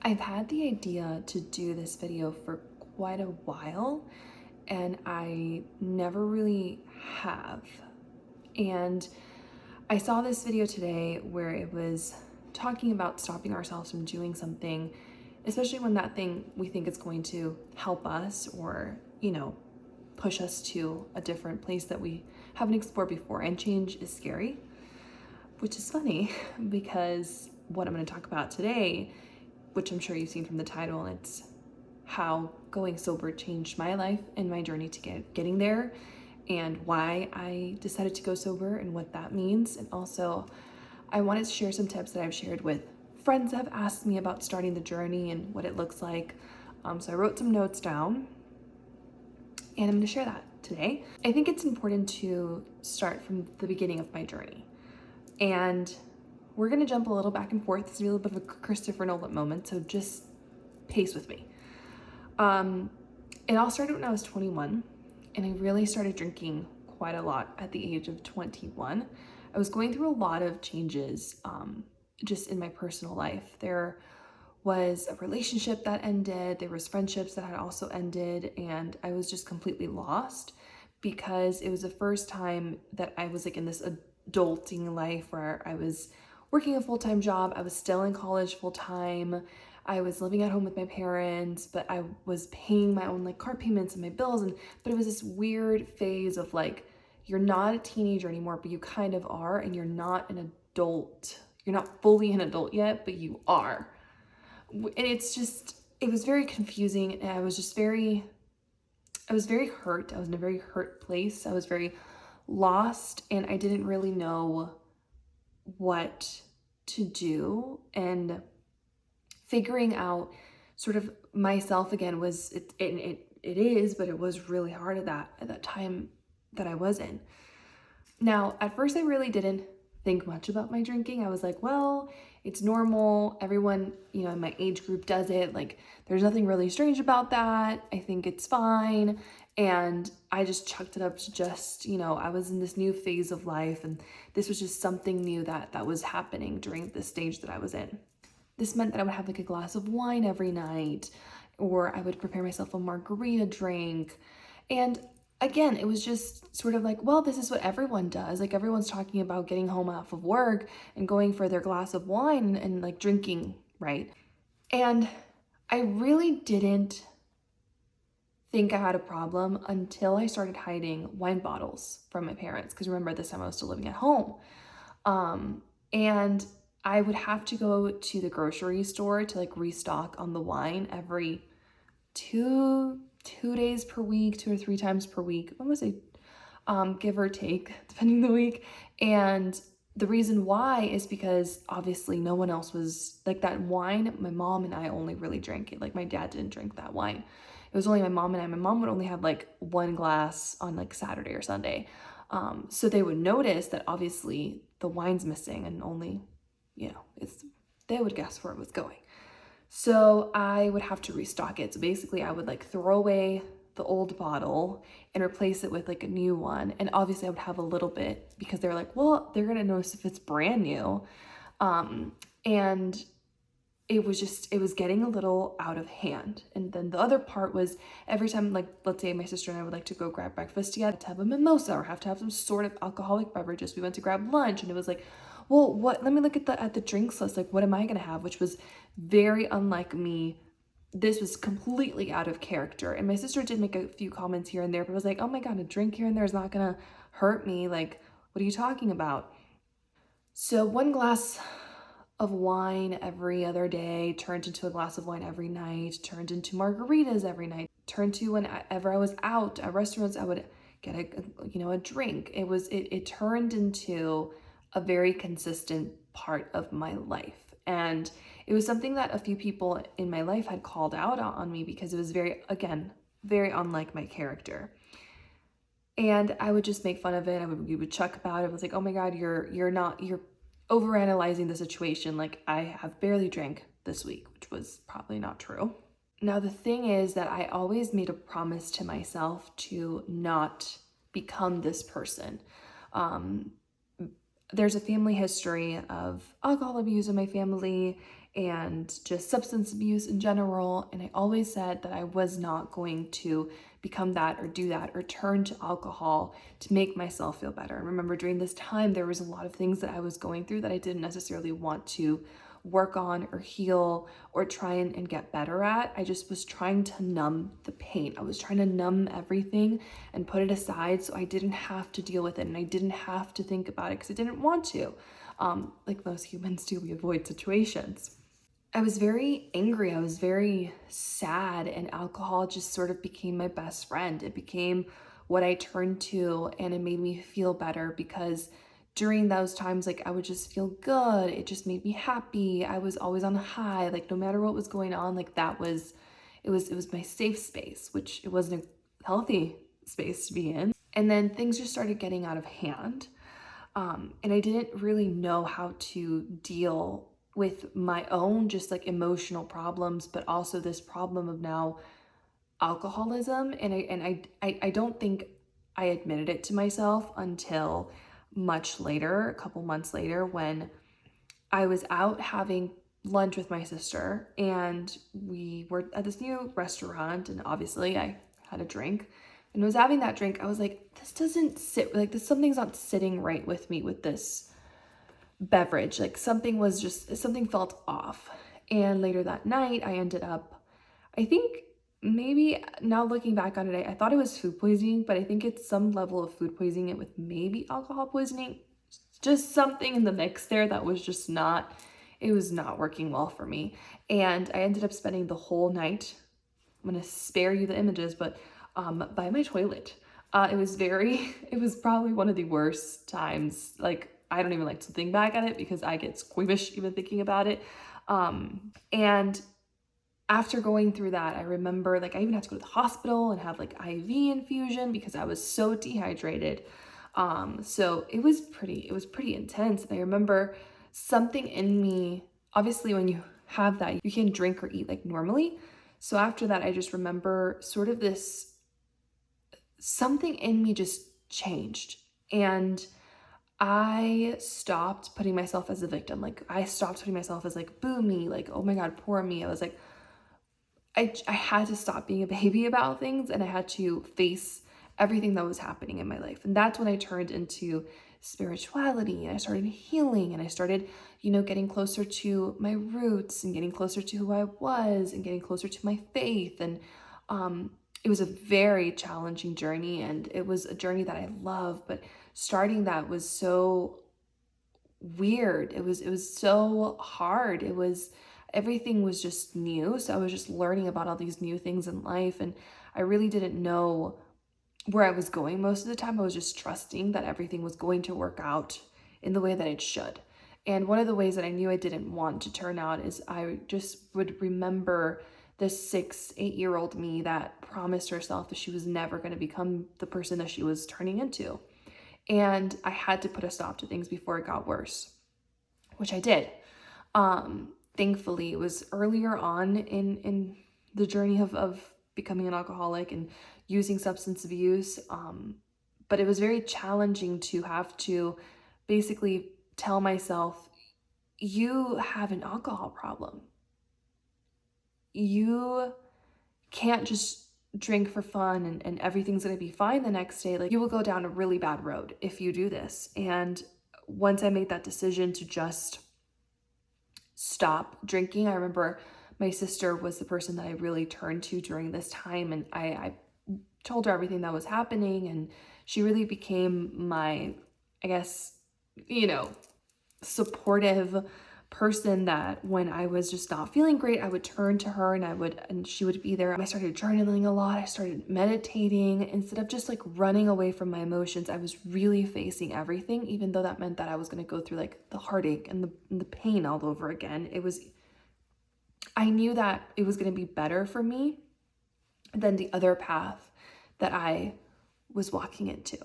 I've had the idea to do this video for quite a while, and I never really have. And I saw this video today where it was talking about stopping ourselves from doing something, especially when that thing we think is going to help us or, push us to a different place that we haven't explored before. And change is scary, which is funny because what I'm going to talk about today, which I'm sure you've seen from the title, it's how going sober changed my life and my journey to getting there, and why I decided to go sober and what that means. And also, I wanted to share some tips that I've shared with friends that have asked me about starting the journey and what it looks like. So I wrote some notes down, and I'm going to share that today. I think it's important to start from the beginning of my journey. And we're going to jump a little back and forth. It's a little bit of a Christopher Nolan moment, so just pace with me. It all started when I was 21, and I really started drinking quite a lot at the age of 21. I was going through a lot of changes just in my personal life. There was a relationship that ended, there was friendships that had also ended, and I was just completely lost because it was the first time that I was like in this adulting life where I was working a full-time job. I was still in college full-time. I was living at home with my parents, but I was paying my own like car payments and my bills. But it was this weird phase of like, you're not a teenager anymore, but you kind of are, and you're not an adult. You're not fully an adult yet, but you are. And it was very confusing, and I was very hurt. I was in a very hurt place. I was very lost, and I didn't really know what to do. And figuring out sort of myself again was it is, but it was really hard at that time that I was in. Now, at first I really didn't think much about my drinking. I was like, well, it's normal. Everyone, in my age group does it. Like, there's nothing really strange about that. I think it's fine. And I just chucked it up to just, I was in this new phase of life, and this was just something new that was happening during the stage that I was in. This meant that I would have like a glass of wine every night, or I would prepare myself a margarita drink. And again, it was just sort of like, well, this is what everyone does. Like, everyone's talking about getting home off of work and going for their glass of wine and like drinking, right? And I really didn't think I had a problem until I started hiding wine bottles from my parents. Because remember, at this time I was still living at home. And I would have to go to the grocery store to like restock on the wine every two days per week, 2 or 3 times per week. I would say, give or take, depending the week. And the reason why is because obviously no one else was like that wine. My mom and I only really drank it. Like, my dad didn't drink that wine. It was only my mom and I. My mom would only have like 1 glass on like Saturday or Sunday. So they would notice that obviously the wine's missing, and only, they would guess where it was going. So I would have to restock it. So basically I would like throw away the old bottle and replace it with like a new one. And obviously I would have a little bit because they're like, well, they're gonna notice if it's brand new. And it was getting a little out of hand. And then the other part was, every time, like, let's say my sister and I would like to go grab breakfast together, to have a mimosa or have to have some sort of alcoholic beverages. We went to grab lunch, and it was like, well, let me look at the drinks list. Like, what am I gonna have? Which was very unlike me. This was completely out of character. And my sister did make a few comments here and there, but it was like, oh my God, a drink here and there is not gonna hurt me. Like, what are you talking about? So 1 glass of wine every other day turned into a glass of wine every night, turned into margaritas every night, turned to whenever I was out at restaurants, I would get a drink. It turned into a very consistent part of my life. And it was something that a few people in my life had called out on me because it was very unlike my character. And I would just make fun of it. We would chuck about it. I was like, oh my God, you're overanalyzing the situation. Like, I have barely drank this week, which was probably not true. Now, the thing is that I always made a promise to myself to not become this person. There's a family history of alcohol abuse in my family, and just substance abuse in general. And I always said that I was not going to become that or do that or turn to alcohol to make myself feel better. I remember during this time, there was a lot of things that I was going through that I didn't necessarily want to work on or heal or try and get better at. I just was trying to numb the pain. I was trying to numb everything and put it aside so I didn't have to deal with it and I didn't have to think about it because I didn't want to. Like most humans do, we avoid situations. I was very angry. I was very sad, and alcohol just sort of became my best friend. It became what I turned to, and it made me feel better because during those times, like I would just feel good. It just made me happy. I was always on a high. Like no matter what was going on, like that was, it was my safe space, which it wasn't a healthy space to be in. And then things just started getting out of hand. And I didn't really know how to deal with my own just like emotional problems, but also this problem of now alcoholism. And I don't think I admitted it to myself until much later, a couple months later, when I was out having lunch with my sister and we were at this new restaurant, and obviously I had a drink and was having that drink. I was like, this doesn't sit, like this, something's not sitting right with me with this beverage. Like something felt off. And later that night, I ended up, I think maybe now looking back on it, I thought it was food poisoning, but I think it's some level of food poisoning with maybe alcohol poisoning. Just something in the mix there that was just not, it was not working well for me. And I ended up spending the whole night, I'm gonna spare you the images, but by my toilet. It was it was probably one of the worst times. Like, I don't even like to think back at it because I get squeamish even thinking about it. And after going through that, I remember like I even had to go to the hospital and have like IV infusion because I was so dehydrated. So it was pretty intense. And I remember something in me, obviously when you have that, you can drink or eat like normally. So after that, I just remember sort of this, something in me just changed. And I stopped putting myself as a victim. Like I stopped putting myself as like, boo me, like, oh my God, poor me. I was like, I had to stop being a baby about things, and I had to face everything that was happening in my life. And that's when I turned into spirituality, and I started healing, and I started, getting closer to my roots and getting closer to who I was and getting closer to my faith. And it was a very challenging journey, and it was a journey that I love, but starting that was so weird. It was so hard. Everything was just new. So I was just learning about all these new things in life, and I really didn't know where I was going most of the time. I was just trusting that everything was going to work out in the way that it should. And one of the ways that I knew I didn't want to turn out is I just would remember this 8-year-old me that promised herself that she was never going to become the person that she was turning into. And I had to put a stop to things before it got worse, which I did. Thankfully, it was earlier on in the journey of becoming an alcoholic and using substance abuse. But it was very challenging to have to basically tell myself, you have an alcohol problem. You can't just drink for fun and everything's going to be fine the next day. Like, you will go down a really bad road if you do this. And once I made that decision to just stop drinking, I remember my sister was the person that I really turned to during this time. And I told her everything that was happening, and she really became my, I guess, supportive person that when I was just not feeling great, I would turn to her and she would be there. I started journaling a lot. I started meditating. Instead of just like running away from my emotions, I was really facing everything, even though that meant that I was going to go through like the heartache and the pain all over again. I knew that it was going to be better for me than the other path that I was walking into.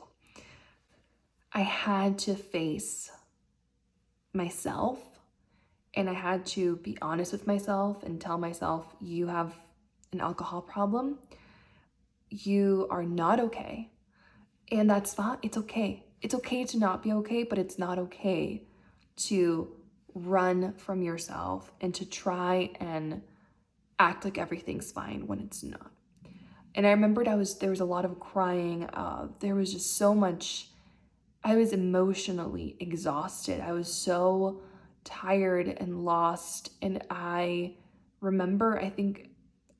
I had to face myself, and I had to be honest with myself and tell myself, you have an alcohol problem. You are not okay. And that's fine. It's okay. It's okay to not be okay, but it's not okay to run from yourself and to try and act like everything's fine when it's not. And I remembered there was a lot of crying. There was just so much. I was emotionally exhausted. I was so tired and lost. And I remember, I think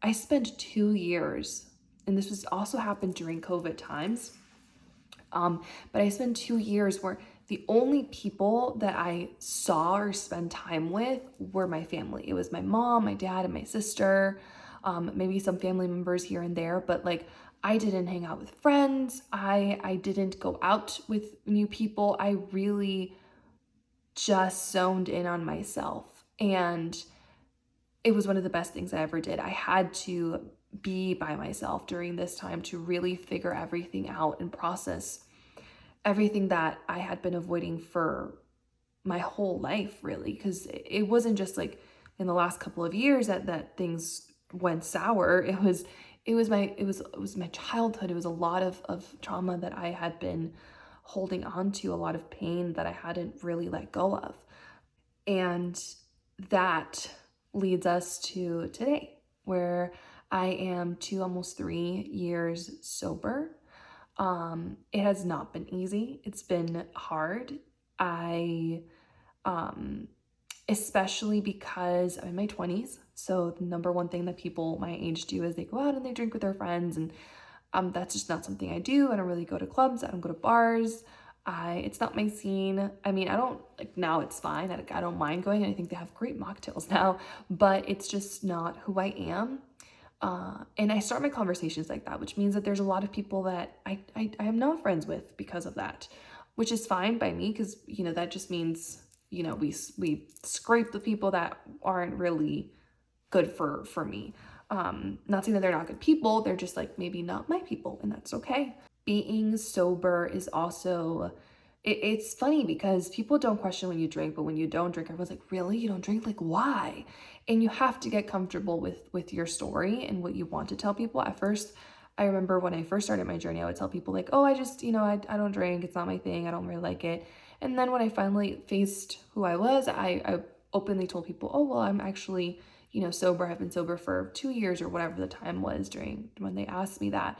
I spent 2 years, and this was also happened during COVID times. But I spent 2 years where the only people that I saw or spent time with were my family. It was my mom, my dad, and my sister, maybe some family members here and there, but like I didn't hang out with friends. I didn't go out with new people. I really just zoned in on myself. And it was one of the best things I ever did. I had to be by myself during this time to really figure everything out and process everything that I had been avoiding for my whole life, really, because it wasn't just like in the last couple of years that things went sour. It was my childhood. It was a lot of trauma that I had been holding on to, a lot of pain that I hadn't really let go of. And that leads us to today, where I am almost 3 years sober. It has not been easy. It's been hard. Especially because I'm in my 20s. So the number one thing that people my age do is they go out and they drink with their friends. And that's just not something I do. I don't really go to clubs. I don't go to bars. It's not my scene. I mean, I don't, like, now it's fine. I don't mind going. I think they have great mocktails now, but it's just not who I am. And I start my conversations like that, which means that there's a lot of people that I am not friends with because of that, which is fine by me, because, that just means, we scrape the people that aren't really good for me. Not saying that they're not good people, they're just like maybe not my people, and that's okay. Being sober is also, it's funny because people don't question when you drink, but when you don't drink, everyone's like, really? You don't drink? Like, why? And you have to get comfortable with your story and what you want to tell people. At first, I remember when I first started my journey, I would tell people like, oh, I just, I don't drink. It's not my thing. I don't really like it. And then when I finally faced who I was, I openly told people, oh, well, I'm actually, sober. I've been sober for 2 years or whatever the time was during when they asked me that.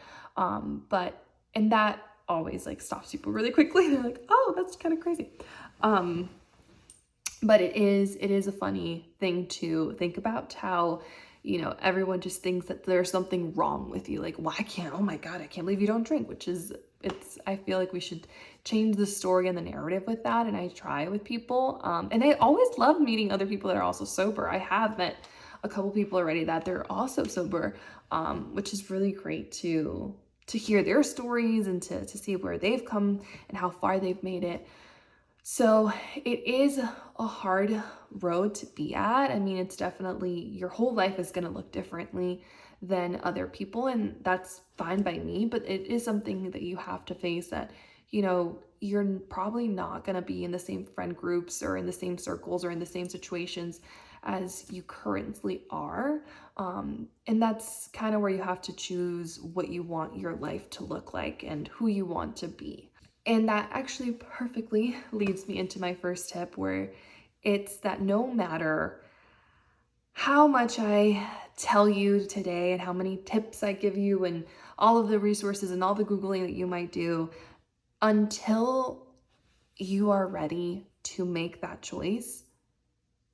And that always like stops people really quickly. They're like, oh, that's kind of crazy. But it is a funny thing to think about, how, everyone just thinks that there's something wrong with you. Like, why can't, oh my God, I can't believe you don't drink, which is, I feel like we should change the story and the narrative with that. And I try with people. And I always love meeting other people that are also sober. I have met a couple people already that they're also sober, which is really great to hear their stories and to see where they've come and how far they've made it. So it is a hard road to be at. I mean, it's definitely, your whole life is going to look differently than other people, and that's fine by me, but it is something that you have to face, that, you're probably not going to be in the same friend groups or in the same circles or in the same situations as you currently are. And that's kind of where you have to choose what you want your life to look like and who you want to be. And that actually perfectly leads me into my first tip, where it's that no matter how much I tell you today and how many tips I give you and all of the resources and all the Googling that you might do, until you are ready to make that choice,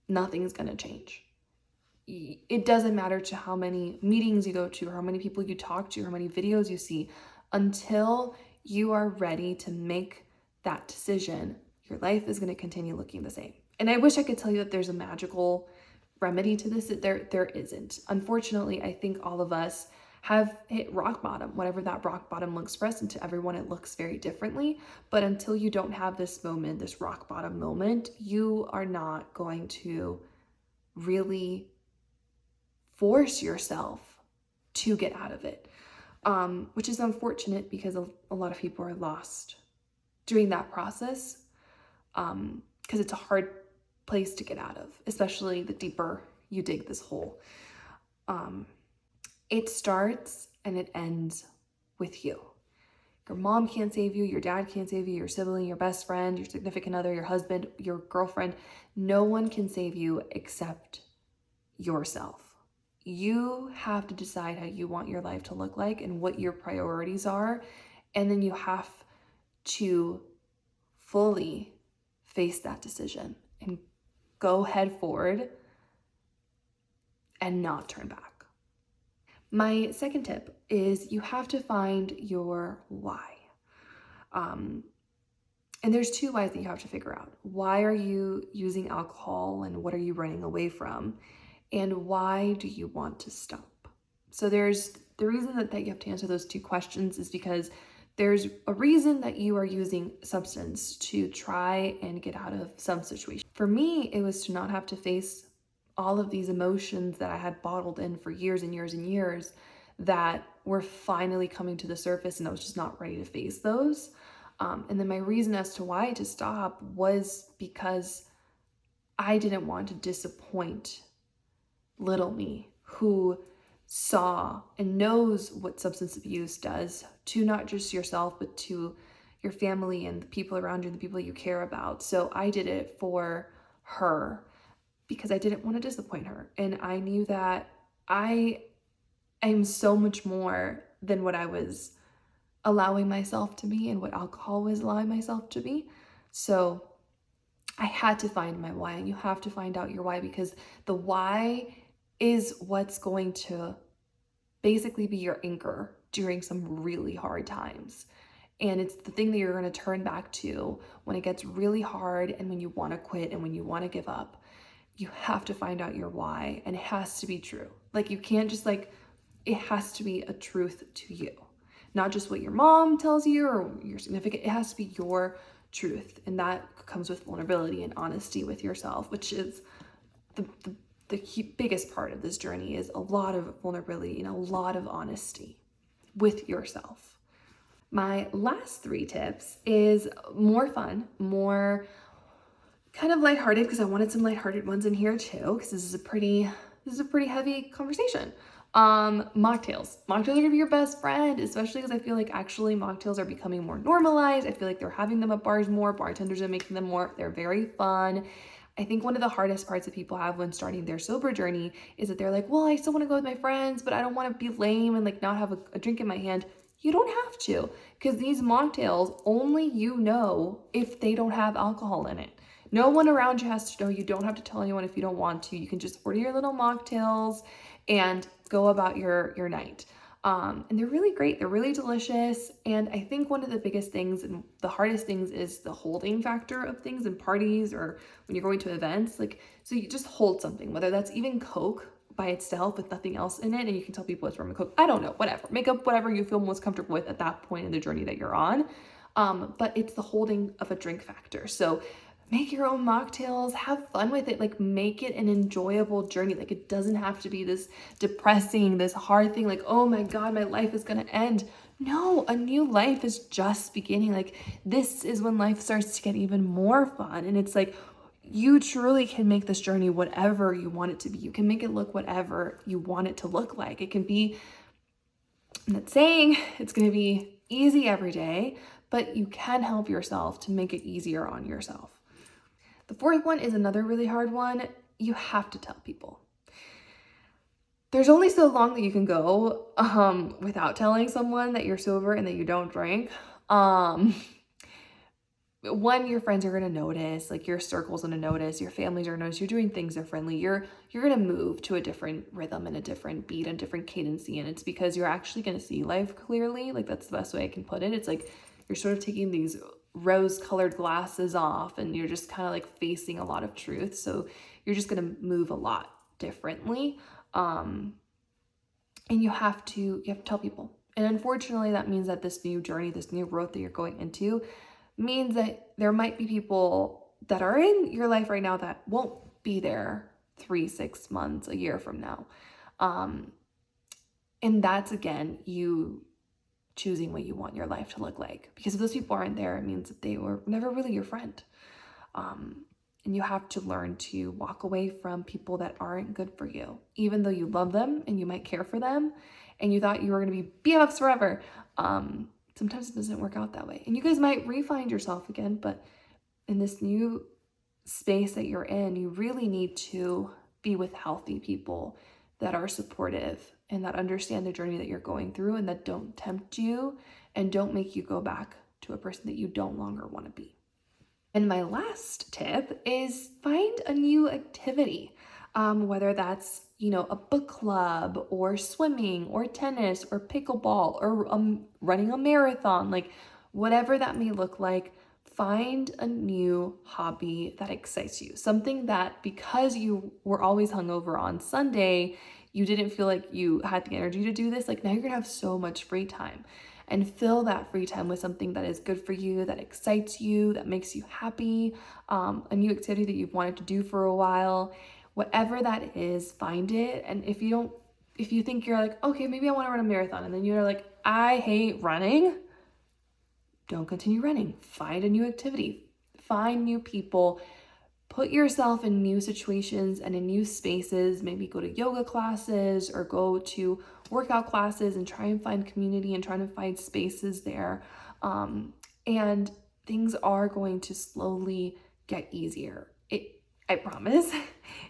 nothing's going to change. It doesn't matter to how many meetings you go to, or how many people you talk to, or how many videos you see. Until you are ready to make that decision, your life is going to continue looking the same. And I wish I could tell you that there's a magical remedy to this. There isn't. Unfortunately, I think all of us have hit rock bottom, whatever that rock bottom looks for us, and to everyone it looks very differently. But until you don't have this moment, this rock bottom moment, you are not going to really force yourself to get out of it, which is unfortunate because a lot of people are lost during that process, because it's a hard place to get out of, especially the deeper you dig this hole. It starts and it ends with you. Your mom can't save you, your dad can't save you, your sibling, your best friend, your significant other, your husband, your girlfriend. No one can save you except yourself. You have to decide how you want your life to look like and what your priorities are. And then you have to fully face that decision and go head forward and not turn back. My second tip is you have to find your why. And there's two whys that you have to figure out. Why are you using alcohol and what are you running away from? And why do you want to stop? So there's the reason that you have to answer those two questions is because there's a reason that you are using substance to try and get out of some situation. For me, it was to not have to face all of these emotions that I had bottled in for years and years and years that were finally coming to the surface, and I was just not ready to face those. And then my reason as to why to stop was because I didn't want to disappoint little me, who saw and knows what substance abuse does to not just yourself, but to your family and the people around you and the people you care about. So I did it for her because I didn't want to disappoint her. And I knew that I am so much more than what I was allowing myself to be and what alcohol was allowing myself to be. So I had to find my why, and you have to find out your why, because the why is what's going to basically be your anchor during some really hard times. And it's the thing that you're going to turn back to when it gets really hard and when you want to quit and when you want to give up. You have to find out your why, and it has to be true. Like, you can't just it has to be a truth to you. Not just what your mom tells you or your significant, it has to be your truth. And that comes with vulnerability and honesty with yourself, which is the biggest part of this journey, is a lot of vulnerability and a lot of honesty with yourself. My last 3 tips is more fun, more kind of lighthearted, because I wanted some lighthearted ones in here too, because this is a pretty heavy conversation. Mocktails. Mocktails are gonna be your best friend, especially because I feel like actually mocktails are becoming more normalized. I feel like they're having them at bars more, bartenders are making them more. They're very fun. I think one of the hardest parts that people have when starting their sober journey is that they're like, well, I still want to go with my friends, but I don't want to be lame and not have a drink in my hand. You don't have to, because these mocktails, only you know if they don't have alcohol in it. No one around you has to know. You don't have to tell anyone if you don't want to. You can just order your little mocktails and go about your night. And they're really great. They're really delicious. And I think one of the biggest things and the hardest things is the holding factor of things in parties or when you're going to events. So you just hold something, whether that's even Coke by itself with nothing else in it, and you can tell people it's from a Coke. I don't know, whatever. Make up whatever you feel most comfortable with at that point in the journey that you're on. But it's the holding of a drink factor. So make your own mocktails, have fun with it, make it an enjoyable journey. It doesn't have to be this depressing, this hard thing, oh my God, my life is gonna end. No, a new life is just beginning. This is when life starts to get even more fun. And it's you truly can make this journey whatever you want it to be. You can make it look whatever you want it to look like. It can be, I'm not saying it's gonna be easy every day, but you can help yourself to make it easier on yourself. The 4th one is another really hard one. You have to tell people. There's only so long that you can go without telling someone that you're sober and that you don't drink. One, your friends are gonna notice, your circle's gonna notice, your families are gonna notice, you're doing things differently. You're gonna move to a different rhythm and a different beat and different cadency, and it's because you're actually gonna see life clearly. That's the best way I can put it. It's you're sort of taking these rose-colored glasses off and you're just kind of facing a lot of truth. So you're just gonna move a lot differently. And you have to tell people. And unfortunately, that means that this new journey, this new growth that you're going into means that there might be people that are in your life right now that won't be there 3, 6 months, a year from now. And that's, again, you choosing what you want your life to look like. Because if those people aren't there, it means that they were never really your friend. And you have to learn to walk away from people that aren't good for you, even though you love them and you might care for them and you thought you were going to be BFFs forever. sometimes it doesn't work out that way. And you guys might re-find yourself again, but in this new space that you're in, you really need to be with healthy people that are supportive and that understand the journey that you're going through and that don't tempt you and don't make you go back to a person that you don't longer want to be. And my last tip is find a new activity, whether that's, a book club or swimming or tennis or pickleball or running a marathon, like whatever that may look like. Find a new hobby that excites you. Something that, because you were always hungover on Sunday, you didn't feel like you had the energy to do this. Like now you're gonna have so much free time, and fill that free time with something that is good for you, that excites you, that makes you happy, a new activity that you've wanted to do for a while. Whatever that is, find it. And if you think you're like, okay, maybe I want to run a marathon, and then you're like, I hate running, don't continue running. Find a new activity, find new people, put yourself in new situations and in new spaces. Maybe go to yoga classes or go to workout classes and try and find community and try to find spaces there. And things are going to slowly get easier. I promise.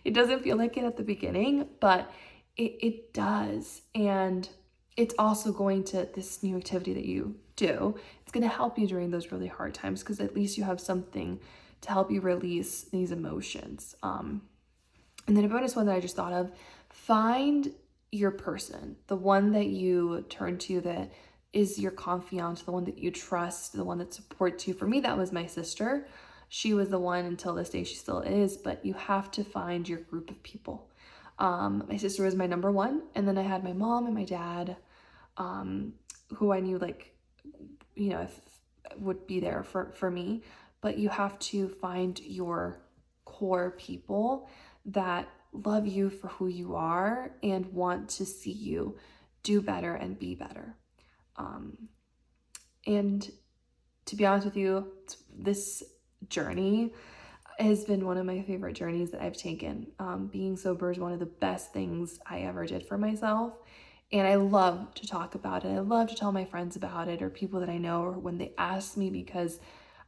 It doesn't feel like it at the beginning, but it does. And it's also going to, this new activity that you do, it's going to help you during those really hard times, because at least you have something to help you release these emotions. And then a bonus one that I just thought of, find your person, the one that you turn to, that is your confidant, the one that you trust, the one that supports you. For me, that was my sister. She was the one until this day, she still is, but you have to find your group of people. My sister was my number one, and then I had my mom and my dad, who I knew if would be there for me. But you have to find your core people that love you for who you are and want to see you do better and be better. And to be honest with you, this journey has been one of my favorite journeys that I've taken. Being sober is one of the best things I ever did for myself. And I love to talk about it. I love to tell my friends about it, or people that I know, or when they ask me, because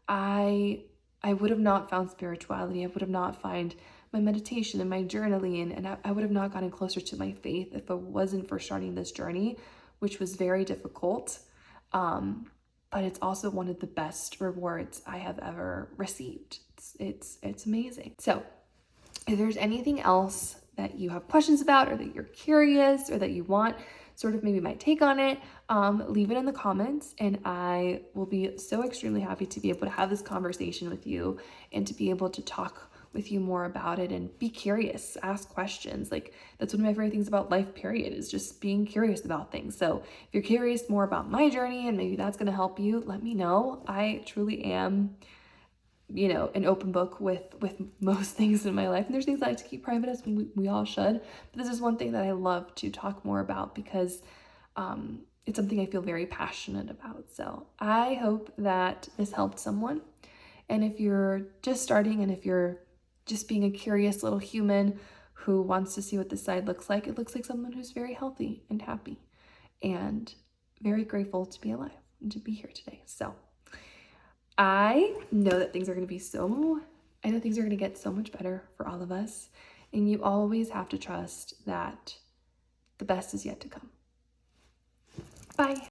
I would have not found spirituality. I would have not found my meditation and my journaling, and I would have not gotten closer to my faith if it wasn't for starting this journey, which was very difficult. But it's also one of the best rewards I have ever received. It's amazing. So if there's anything else that you have questions about, or that you're curious, or that you want sort of maybe my take on it, leave it in the comments, and I will be so extremely happy to be able to have this conversation with you and to be able to talk with you more about it and be curious, ask questions. Like, that's one of my favorite things about life, period, is just being curious about things. So if you're curious more about my journey and maybe that's going to help you, let me know. I truly am, an open book with most things in my life. And there's things I like to keep private, as we all should. But this is one thing that I love to talk more about, because it's something I feel very passionate about. So I hope that this helped someone. And if you're just starting, and if you're just being a curious little human who wants to see what this side looks like, it looks like someone who's very healthy and happy and very grateful to be alive and to be here today. So I know that things are going to get so much better for all of us. And you always have to trust that the best is yet to come. Bye.